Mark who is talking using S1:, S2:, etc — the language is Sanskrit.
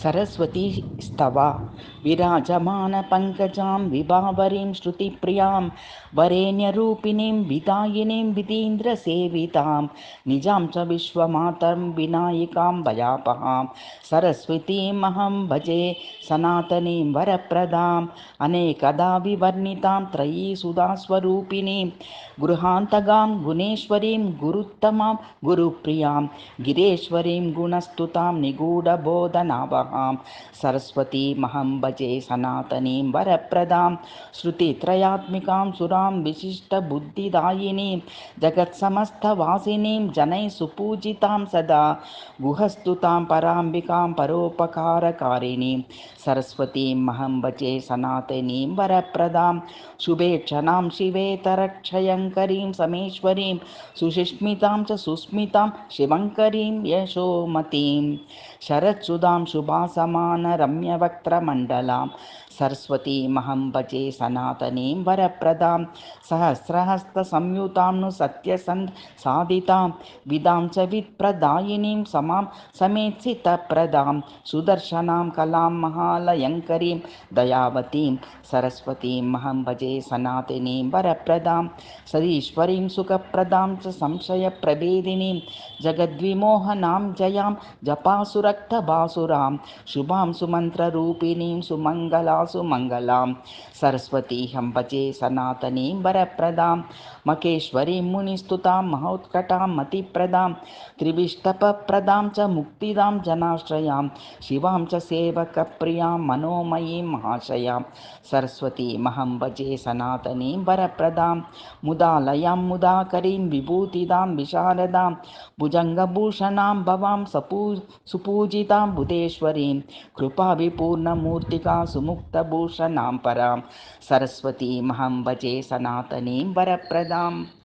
S1: सरस्वती स्तवा विराजमानपङ्कजां विभावरीं श्रुतिप्रियां वरेण्यरूपिणीं विदायिनीं वितीन्द्रसेवितां निजां च विश्वमातरं विनायिकां भयापहां सरस्वतीमहं भजे सनातनीं वरप्रदाम् अनेकदा विवर्णितां त्रयी सुधास्वरूपिणीं गृहान्तगां गुणेश्वरीं गुरुत्तमां गुरुप्रियां गिरेश्वरीं गुणस्तुतां निगूढबोधनावहां सरस्वतीमहं भजे सनातनीं वरप्रदां श्रुतित्रयात्मिकां सुरां विशिष्टबुद्धिदायिनीं जगत्समस्तवासिनीं जनैः सुपूजितां सदा गुहस्तुतां पराम्बिकां परोपकारकारिणीं सरस्वतीमहं भजे सनातनीं वरप्रदां शुभेक्षणां शिवेतरक्षयङ्करीं समेश्वरीं सुशिष्मितां च सुस्मितां शिवङ्करीं यशोमतीं शरत्सुधां शुभासमानरम्यवक्त्रमण्डलां सरस्वतीमहं भजे सनातनीं वरप्रदां सहस्रहस्तसंयुतां नु सत्यसाधितां विदां च वित्प्रदायिनीं समां समेत्सितप्रदां सुदर्शनां कलां महालयङ्करीं दयावतीं सरस्वतीमहं भजे सनातनीं वरप्रदां सदीश्वरीं सुखप्रदां च संशयप्रभेदिनीं जगद्विमोहनां जयां जपासुरक्तभासुरां शुभां सुमन्त्ररूपिणीं सुमङ्गलां सरस्वतीहं भजे सनातनीं वरप्रदां मखेश्वरीं मुनिस्तुतां महोत्कटां मतिप्रदां त्रिविष्टपप्रदां च मुक्तिदां जनाश्रयां शिवां च सेवकप्रियां मनोमयीं महाशयां सरस्वतीमहं भजे सनातनीं वरप्रदां मुदालयां मुदाकरीं विभूतिदां विशारदां भुजङ्गभूषणां भवां सुपूजितां बुधेश्वरीं कृपाविपूर्णमूर्तिका सुमुक्तभूषणां परां सरस्वतीमहं भजे सनातनीं वरप्रदाम्।